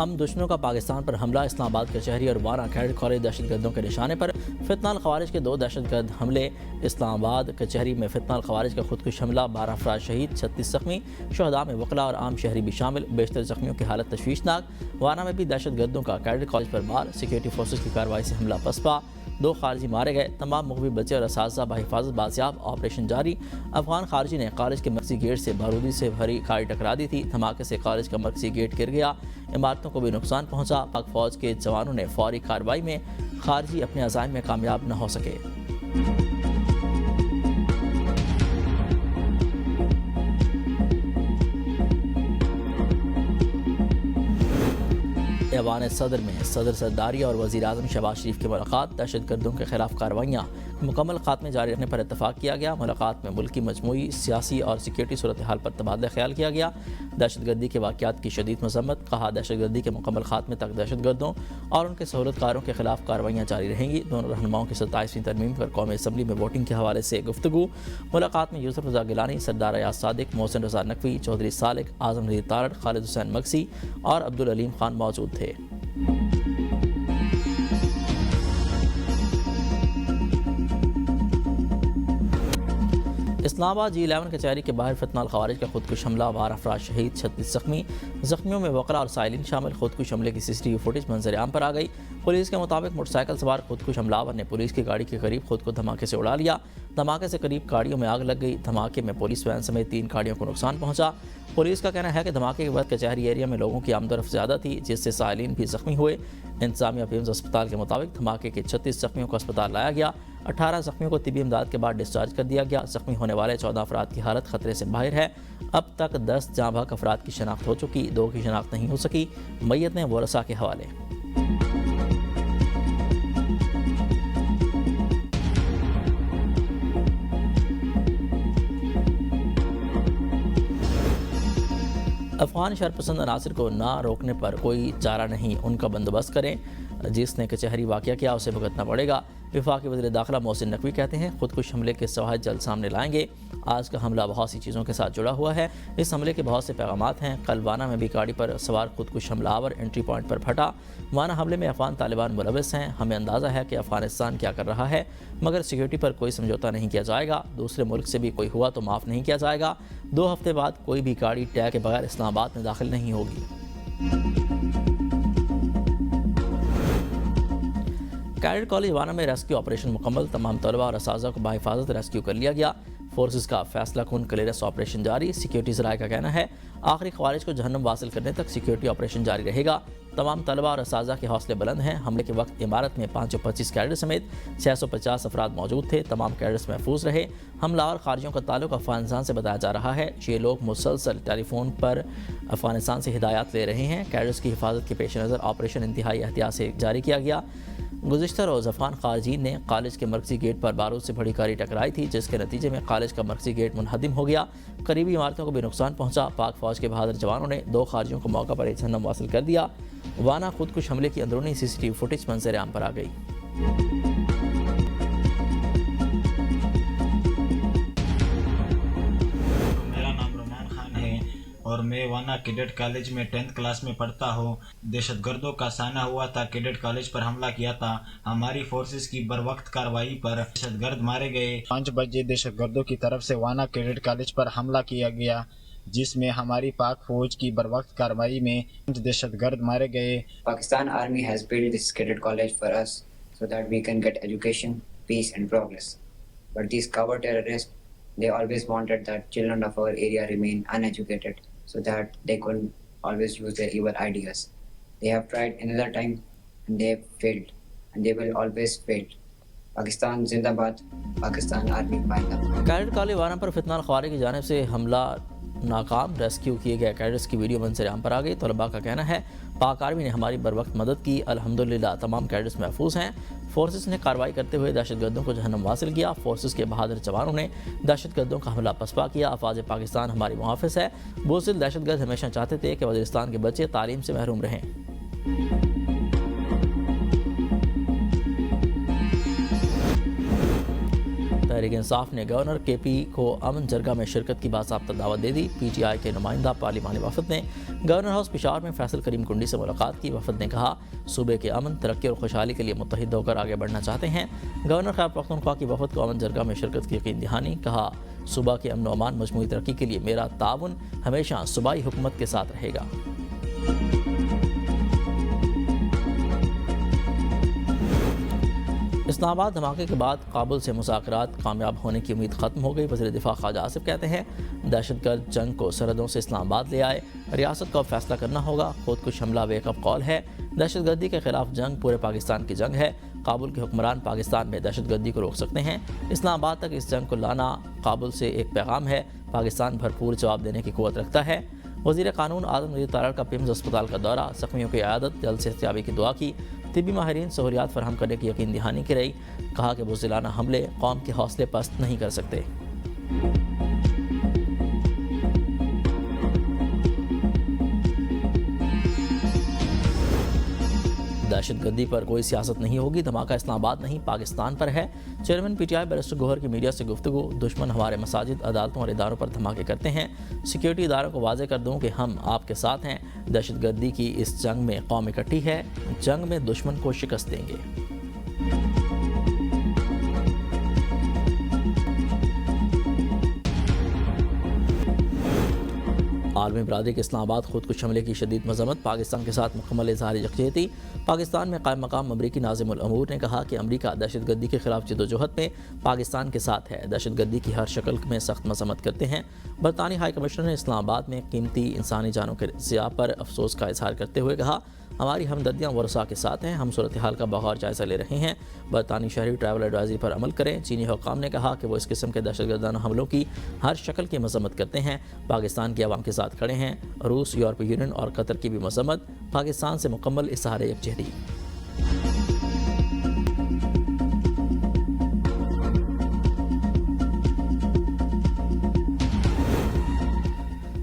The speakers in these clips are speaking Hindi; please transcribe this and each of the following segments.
हम दुश्मनों का पाकिस्तान पर हमला, इस्लामाबाद कचहरी और वाना कैडेट कॉलेज दहशतगर्दों के निशाने पर। फितनाल खवारिज के 2 दहशतगर्द हमले। इस्लामाबाद कचहरी में फितनाल खवारिज का खुदकुश हमला, 12 अफराद शहीद, 36 जख्मी। शहदा में वकला और आम शहरी भी शामिल, बेशतर जख्मियों की हालत तशवीशनाक। वाना में भी दहशतगर्दों का कैडेट कॉलेज पर मार, सिक्योरिटी फोर्सेज की कार्रवाई से हमला पसपा। 2 खारजी मारे गए, तमाम मुग़वी बच्चे और असातिज़ा बहिफाजत बाजियाब। ऑपरेशन जारी। अफगान खारजी ने कॉलेज के मर्कजी गेट से बारूदी से भरी गाड़ी टकरा दी थी। धमाके से कॉलेज का मर्कजी गेट गिर गया, इमारतों को भी नुकसान पहुंचा। पाक फौज के जवानों ने फौरी कार्रवाई में खारजी अपने अज़ाइम में कामयाब न हो सके। ऐवान सदर में सदर सरदारी और वज़ीर आज़म शहबाज शरीफ की मुलाकात। दहशतगर्दों के खिलाफ कार्रवाइयाँ मुकम्मल खात्मे जारी रखने पर इतफाक़ किया गया। मुलाकात में मुल्क की मजमूई सियासी और सिक्योरिटी सूरत हाल पर तबादला ख्याल किया गया। दहशतगर्दी के वाक़यात की शदीद मज़म्मत। कहा, दहशतगर्दी के मुकम्मल खात्मे तक दहशतगर्दों और उनके सहूलतकारों के खिलाफ कार्रवाइयाँ जारी रहेंगी। दोनों रहनुमाओं की 27वीं तरमीम पर कौमी असम्बली में वोटिंग के हवाले से गुफ्तगू। मुलाकात में यूसुफ रज़ा गिलानी, सरदार अयाज सादिक, मोहसिन रज़ा नकवी, चौधरी सालिक, आज़म नज़ीर तारड़, खालिद हुसैन मगसी और अब्दुल अलीम खान मौजूद थे। इस्लामाबाद G11 कचहरी के बाहर फितनाल खवारिज का खुदकुश हमला, 12 अफराद शहीद, 36 जख्मी। जख्मियों में वकला और साइलिन शामिल। खुदकुश हमले की CCTV फुटेज मंजर आम पर आ गई। पुलिस के मुताबिक मोटरसाइकिल सवार खुदकुश हमलावर ने पुलिस की गाड़ी के करीब खुद को धमाके से उड़ा लिया। धमाके से करीब गाड़ियों में आग लग गई। धमाके में पुलिस वैन समेत 3 गाड़ियों को नुकसान पहुंचा। पुलिस का कहना है कि धमाके के बाद कचहरी एरिया में लोगों की आमदोरफ्त ज़्यादा थी, जिससे साइलिन भी जख्मी हुए। इंतजामिया पीएम्स अस्पताल के मुताबिक धमाके के 36 जख्मियों को अस्पताल लाया गया। 18 जख्मियों को तिबी इमदाद के बाद डिस्चार्ज कर दिया गया। जख्मी होने वाले 14 अफराद की हालत खतरे से बाहर है। अब तक 10 जाँ बहक अफराद की शनाख्त हो चुकी, 2 की शनाख्त नहीं हो सकी। मैयत वरसा के हवाले। अफगान शरपसंद अनासर को ना रोकने पर कोई चारा नहीं, उनका बंदोबस्त करें। जिसने कचहरी वाक़या किया उसे भुगतना पड़ेगा। वफाकी वज़ीर दाखिला मोहसिन नकवी कहते हैं, खुदकुश हमले के शवाहिद जल्द सामने लाएंगे। आज का हमला बहुत सी चीज़ों के साथ जुड़ा हुआ है। इस हमले के बहुत से पैगामात हैं। कल वाना में भी गाड़ी पर सवार खुदकुश हमलावर एंट्री पॉइंट पर फटा। वाना हमले में अफगान तालिबान मुलविस हैं। हमें अंदाज़ा है कि अफगानिस्तान क्या कर रहा है, मगर सिक्योरिटी पर कोई समझौता नहीं किया जाएगा। दूसरे मुल्क से भी कोई हुआ तो माफ़ नहीं किया जाएगा। 2 हफ्ते बाद कोई भी गाड़ी टैग के बगैर इस्लामाबाद में दाखिल नहीं होगी। कैडेट कॉलेज वाना में रेस्क्यू ऑपरेशन मुकम्मल। तमाम तलबा और असातिज़ा को बाहिफाजत रेस्क्यू कर लिया गया। फोर्सेस का फैसला कुन क्लियरेंस ऑपरेशन जारी। सिक्योरिटी ज़राए का कहना है, आखिरी खवारिज को जहन्नम वासिल करने तक सिक्योरिटी ऑपरेशन जारी रहेगा। तमाम तलबा और असातिज़ा के हौसले बुलंद हैं। हमले के वक्त इमारत में 525 कैडेट समेत 650 अफराद मौजूद थे। तमाम कैडेट्स महफूज रहे। हमलावर खारजियों का ताल्लुक अफगानिस्तान से बताया जा रहा है। ये लोग मुसलसल टेलीफोन पर अफगानिस्तान से हिदायत ले रहे हैं। कैडेट्स की हिफाजत के पेश नज़र ऑपरेशन इंतहाई एहतियात से जारी किया गया। गुज़िश्ता रोज़ अफगान खारजीन ने कॉलेज के मर्कजी गेट पर बारूद से भरी गाड़ी टकराई थी, जिसके नतीजे में कॉलेज का मर्कजी गेट मुनहदिम हो गया। करीबी इमारतों को भी नुकसान पहुंचा। पाक फौज के बहादुर जवानों ने 2 खारजियों को मौका पर जहन्नम वासिल कर दिया। वाना खुदकुश हमले की अंदरूनी CCTV फुटेज मंजर आम पर आ गई। और मैं वाना कैडेट कॉलेज में 10th क्लास में पढ़ता हूँ। दहशतगर्दों का सामना हुआ था, कैडेट कॉलेज पर हमला किया था। हमारी फोर्सेस की बरवक्त कार्रवाई पर दहशतगर्द मारे गए। 5 बजे दहशतगर्दों की तरफ से वाना कैडेट कॉलेज पर हमला किया गया, जिसमें हमारी पाक फौज की बरवक्त कार्रवाई में 5 दहशतगर्द मारे गए। Pakistan army has built this cadet college for us so that we can get education, peace and progress, but these cover terrorists, they always wanted that children of our area remain uneducated so that they could always use their evil ideas. They have tried another time and they have failed, and they will always fail. Pakistan जिंदाबाद, पाकिस्तान आर्मी जिंदाबाद। कैडेट कॉलेज वाना पर फितनाल खवारिज की जानिब से हमला नाकाम। रेस्क्यू किए गए कैडेट्स की वीडियो मंजर आम पर आ गई। तलबा का कहना है, पाक आर्मी ने हमारी बरवक्त मदद की। अल्हम्दुलिल्लाह तमाम कैडेट्स महफूज हैं। फोर्सेस ने कार्रवाई करते हुए दहशतगर्दों को जहन्नम वासिल किया। फोर्सेस के बहादुर जवानों ने दहशतगर्दों का हमला पसपा किया। अफवाज पाकिस्तान हमारी मुहाफ़िज़ है। बुज़दिल दहशतगर्द हमेशा चाहते थे कि वज़ीरिस्तान के बच्चे तालीम से महरूम रहें। तहरीक तहरीक इंसाफ ने गवर्नर KP को अमन जरगा में शिरकत की बासाब्ता दावत दे दी। PTI के नुमाइंदा पार्लिमानी वफद ने गवर्नर हाउस पेशावर में फैसल करीम कुंडी से मुलाकात की। वफद ने कहा सूबे के अमन, तरक्की और खुशहाली के लिए मुत्तहिद होकर आगे बढ़ना चाहते हैं। गवर्नर खैबर पख्तूनख्वा की वफद को अमन जरगा में शिरकत की यकीन दहानी। कहा सूबा के अमन व अमान मजमूई तरक्की के लिए मेरा ताउन हमेशा सूबाई हुकूमत के साथ रहेगा। इस्लामाबाद धमाके के बाद काबुल से मुज़ाकरात कामयाब होने की उम्मीद ख़त्म हो गई। वज़ीर दिफ़ा ख्वाजा आसिफ कहते हैं दहशतगर्द जंग को सरहदों से इस्लामाबाद ले आए, रियासत को अब फैसला करना होगा। खुदकुश हमला वेकअप कॉल है। दहशतगर्दी के खिलाफ जंग पूरे पाकिस्तान की जंग है। काबुल के हुक्मरान पाकिस्तान में दहशतगर्दी को रोक सकते हैं। इस्लामाबाद तक इस जंग को लाना काबुल से एक पैगाम है। पाकिस्तान भरपूर जवाब देने की क़ुव्वत रखता है। वज़ीर क़ानून आज़म नज़ीर तारड़ का पिम्स अस्पताल का दौरा, ज़ख्मियों की इयादत, जल्द सेहतयाबी की दुआ की। तिब्बी माहिरीन सहूलियात फराहम करने की यकीन दहानी की रही। कहा कि बुज़दिलाना हमले कौम के हौसले पस्त नहीं कर सकते। दहशतगर्दी पर कोई सियासत नहीं होगी, धमाका इस्लामाबाद नहीं पाकिस्तान पर है। चेयरमैन PTI बैरिस्टर गौहर की मीडिया से गुफ्तगू। दुश्मन हमारे मसाजिद, अदालतों और इदारों पर धमाके करते हैं। सिक्योरिटी इदारों को वाज़ेह कर दूं कि हम आपके साथ हैं। दहशतगर्दी की इस जंग में कौम इकट्ठी है। जंग में दुश्मन को शिकस्त देंगे। आलमी बरादरी के इस्लामाबाद खुदकुश हमले की शदीद मजम्मत, पाकिस्तान के साथ मुकम्मल इज़हार यकजहती। पाकिस्तान में कायम मकाम अमरीकी नाज़िमुल अमूर ने कहा कि अमरीका दहशतगर्दी के खिलाफ जदोजहद में पाकिस्तान के साथ है। दहशतगर्दी की हर शक्ल में सख्त मजम्मत करते हैं। बरतानी हाई कमिश्नर ने इस्लामाबाद में कीमती इंसानी जानों के ज़िया पर अफसोस का इजहार करते हुए कहा हमारी हमदर्दियाँ वरसा के साथ हैं। हम सूरत हाल का बगौर जायज़ा ले रहे हैं। बरतानी शहरी ट्रैवल एडवाइजरी पर अमल करें। चीनी हुक्काम ने कहा कि वो इस किस्म के दहशतगर्दाना हमलों की हर शक्ल की मजम्मत करते हैं। पाकिस्तान की आवाम के साथ खड़े हैं। रूस, यूरोपीय यूनियन और कतर की भी मजम्मत। पाकिस्तान से मुकम्मल इज़हार यकजहती।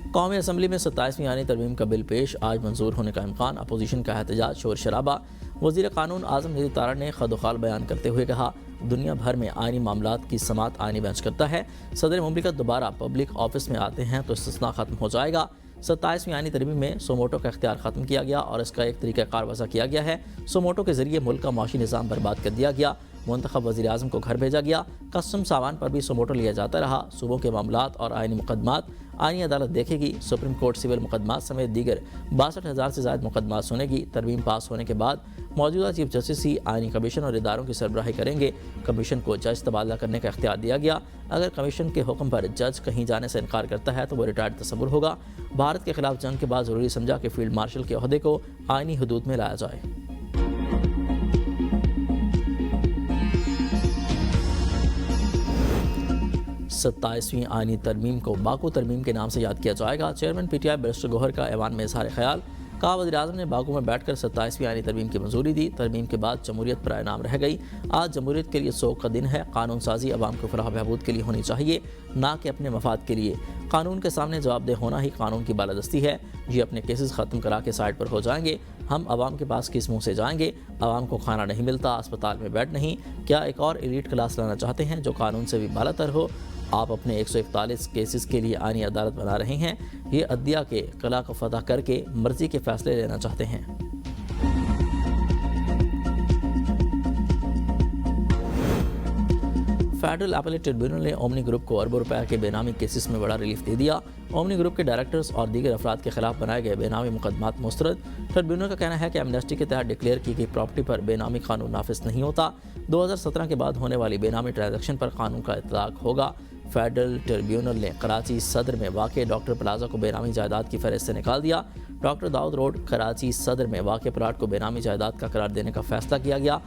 कौमी असम्बली में 27वीं आईनी तरमीम का बिल पेश, आज मंजूर होने का इम्कान। अपोजिशन का एहतजाज, शोर शराबा। वज़ीर क़ानून आज़म नज़ीर तारड़ ने खदोखाल बयान करते हुए कहा दुनिया भर में आईनी मामलात की समात आईनी बेंच करता है। सदर मुमलिकत दोबारा पब्लिक ऑफिस में आते हैं तो इस्तिस्ना ख़त्म हो जाएगा। 27वीं आईनी तरमीम में सोमोटो का इख्तियार ख़त्म किया गया और इसका एक तरीक़ाकार वज़ा किया गया है। सोमोटो के ज़रिए मुल्क का माशी निज़ाम बर्बाद कर दिया गया। मुंतखब वज़ीर आज़म को घर भेजा गया। कस्टम सामान पर भी सोमोटो लिया जाता रहा। सूबों के मामलात और आईनी मुकदमात आईनी अदालत देखेगी। सुप्रीम कोर्ट सिविल मुकदमात समेत दीगर 62,000 से ज़ायद मुकदमात सुनेगी। तरमीम पास होने के बाद मौजूदा चीफ जस्टिस ही आईनी कमीशन और इदारों की सरबराही करेंगे। कमीशन को जज तबादला करने का इख्तियार दिया गया। अगर कमीशन के हुक्म पर जज कहीं जाने से इनकार करता है तो वो रिटायर्ड तस्वुर होगा। भारत के खिलाफ जंग के बाद ज़रूरी समझा कि फील्ड मार्शल के ओहदे को आईनी हदूद में लाया जाए। सत्ताईसवीं आईनी तरमीम को बाकू तरमीम के नाम से याद किया जाएगा। चेयरमैन PTI बैरिस्टर गौहर का ऐवान में इज़हार ख्याल। कहा वज़ीर आज़म ने बाकू में बैठकर 27वीं आईनी तरमीम की मंजूरी दी। तरमीम के बाद जमहूरियत पर नाम रह गई। आज जमहूरियत के लिए शोक का दिन है। कानून साजी अवाम को फलाह बहबूद के लिए होनी चाहिए, ना कि अपने मफाद के लिए। कानून के सामने जवाबदेह होना ही कानून की बालादस्ती है। ये अपने केसेस ख़त्म करा के साइड पर हो जाएंगे। हम आवाम के पास किस मुँह से जाएंगे? आवाम को खाना नहीं मिलता, अस्पताल में बेड नहीं। क्या एक और एलीट क्लास लाना चाहते हैं जो कानून से भी बालातर हो? आप अपने 141 केसेस के लिए आईनी अदालत बना रहे हैं। ये अदलिया के कला को फतह करके मर्जी के फैसले लेना चाहते हैं। फेडरल अपीलेट ट्रिब्यूनल ने ओमनी ग्रुप को अरबों रुपए के बेनामी केसेस में बड़ा रिलीफ दे दिया। ओमनी ग्रुप के डायरेक्टर्स और दीगर अफराद के खिलाफ बनाए गए बेनामी मुकदमात मुस्तरद। ट्रिब्यूनल का कहना है कि एमनेस्टी के तहत डिक्लेयर की गई प्रॉपर्टी पर बेनामी कानून नाफिज नहीं होता। 2017 के बाद होने वाली बेनामी ट्रांजैक्शन पर कानून का इतलाक होगा। फेडरल ट्रिब्यूनल ने कराची सदर में वाक़ डॉक्टर प्लाजा को बेनामी जायदाद की फहरिस्त से निकाल दिया। डॉक्टर दाऊद रोड कराची सदर में वाक़ प्लाट को बेनामी जायदाद का करार देने का फैसला किया गया।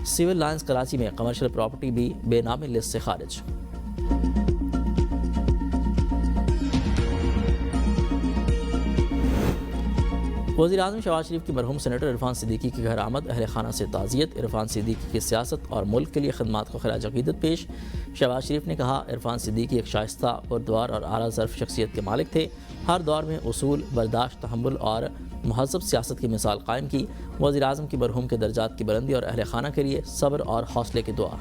सिविल लाइन्स कराची में कमर्शियल प्रॉपर्टी भी बेनामी लिस्ट से खारिज। वज़ीर आज़म शहबाज शरीफ की मरहूम सेनेटर इरफान सिद्दीकी के घर आमद, अहल खाना से ताज़ियत। इरफान सिद्दीकी की सियासत और मुल्क के लिए खदमात को खिराज अक़ीदत पेश। शहबाज शरीफ ने कहा इरफान सिद्दीकी एक शाइस्ता, पुरद्वार और आला ज़र्फ़ शख्सियत के मालिक थे। हर दौर में उसूल, बर्दाश्त, तहम्मुल और महज़ब सियासत की मिसाल कायम की। वज़ीर आज़म की मरहूम के दर्जात की बुलंदी और अहल खाना के लिए सब्र और हौसले की दुआ।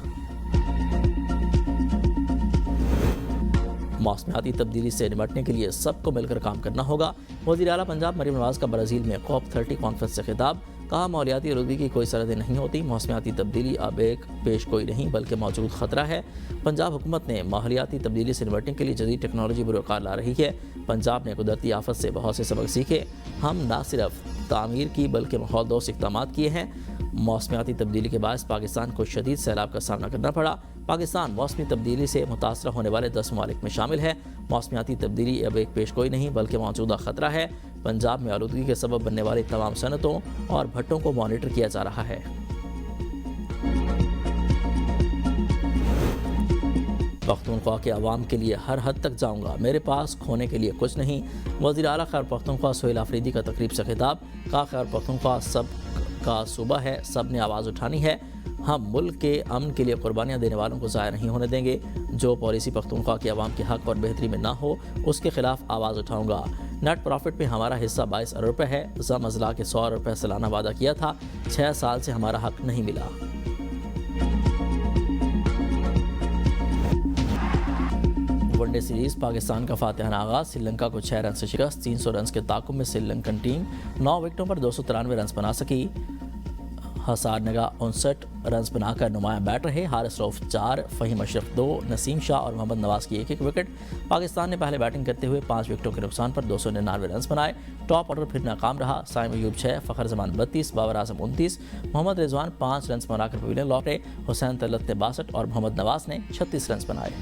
मौसमियाती तब्दीली से निपटने के लिए सबको मिलकर काम करना होगा। वज़ीर आला पंजाब मरीम नवाज का ब्राज़ील में COP30 कॉन्फ्रेंस से खिताब। कहा, माहौलियाती आलूदगी की कोई सरहदें नहीं होती। मौसमियाती तब्दीली अब एक पेश गोई नहीं बल्कि मौजूद ख़तरा है। पंजाब हुकूमत ने माहौलियाती तब्दीली से निपटने के लिए जदीद टेक्नोलॉजी बुरकार ला रही है। पंजाब ने कुदरती आफत से बहुत से सबक सीखे। हम ना सिर्फ तामीर की बल्कि माहौल दोस्त इक़दाम किए हैं। मौसमियाती तब्दीली के बायस पाकिस्तान को शदीद सैलाब का सामना करना पड़ा। पाकिस्तान मौसमी तब्दीली से मुतासर होने वाले 10 ममालिक में शामिल है। मौसमियाती तब्दीली अब एक पेश गोई नहीं बल्कि मौजूदा ख़तरा है। पंजाब में आलूदगी के सबब बनने वाली तमाम सनतों और भट्टों को मॉनिटर किया जा रहा है। पख्तूनख्वा के अवाम के लिए हर हद तक जाऊंगा, मेरे पास खोने के लिए कुछ नहीं। वज़ीर आला खैबर पख्तूनख्वा सोहेल आफरीदी का तकरीब से खिताब। कहा, खैबर पख्तूनख्वा सब का सूबा है, सब ने आवाज़ उठानी है। हम मुल्क के अमन के लिए कुर्बानियाँ देने वालों को ज़ाया नहीं होने देंगे। जो पॉलिसी पख्तूनख्वा के अवाम के हक़ और बेहतरी में ना हो उसके खिलाफ आवाज़ उठाऊंगा। नेट प्रॉफिट में हमारा हिस्सा 22 अरब रुपये है। ज़म अज़ला के 100 रुपये सालाना वादा किया था, 6 साल से हमारा हक़ नहीं मिला। वनडे सीरीज़ पाकिस्तान का फातिहाना आगाज़। श्रीलंका को 6 रन से शिकस्त। 300 रन के ताक़ुब में श्रीलंकन टीम 9 विकेटों पर 293 रन बना सकी। हसार नगा 59 रन बनाकर नुमाया बैट रहे। हारिस रऊफ 4, फ़हीम अशरफ 2, नसीम शाह और मोहम्मद नवाज़ की एक विकेट। पाकिस्तान ने पहले बैटिंग करते हुए 5 विकेटों के नुकसान पर 299 रन बनाए। टॉप ऑर्डर फिर नाकाम रहा। साइम अयूब 6, फ़खर जमान 32, बाबर आजम 29, मोहम्मद रिजवान 5 रन बनाकर पवेलियन लौटे। हुसैन तलत ने 62 और मोहम्मद नवाज़ ने 36 रन बनाए।